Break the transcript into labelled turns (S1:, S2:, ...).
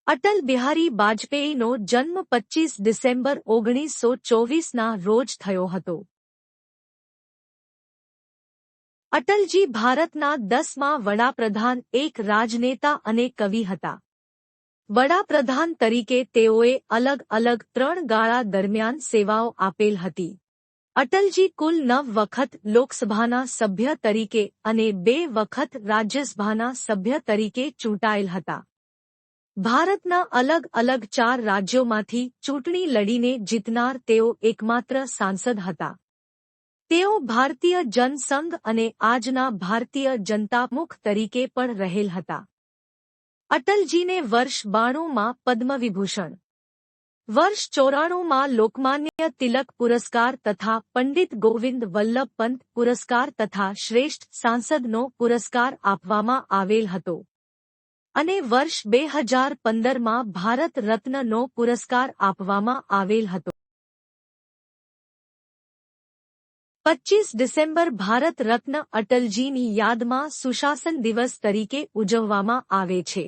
S1: અટલ બિહારી વાજપેયીનો જન્મ 25 ડિસેમ્બર 1924ના રોજ થયો હતો. અટલજી ભારતના 10મા વડાપ્રધાન, એક રાજનેતા અને કવિ હતા. વડાપ્રધાન તરીકે તેઓએ અલગ અલગ 3 ગાળા દરમિયાન સેવાઓ આપેલ હતી. અટલજી કુલ 9 વખત લોકસભાના સભ્ય તરીકે અને 2 વખત રાજ્યસભાના સભ્ય તરીકે ચૂંટાયેલ હતા. ભારતના અલગ અલગ 4 રાજ્યોમાંથી ચૂંટણી લડીને જીતનાર તેઓ એકમાત્ર સાંસદ હતા. તેઓ ભારતીય જનસંઘ અને આજના ભારતીય જનતા મુખ તરીકે પણ રહેલ હતા. અટલજીને વર્ષ 92માં પદ્મવિભૂષણ, વર્ષ 94માં લોકમાન્ય તિલક પુરસ્કાર તથા પંડિત ગોવિંદ વલ્લભ પંત પુરસ્કાર તથા શ્રેષ્ઠ સાંસદનો પુરસ્કાર આપવામાં આવેલ હતો અને વર્ષ 2015માં ભારત રત્નનો પુરસ્કાર આપવામાં આવેલ હતો. 25 ડિસેમ્બર ભારત રત્ન અટલજીની યાદમાં સુશાસન દિવસ તરીકે ઉજવવામાં આવે છે.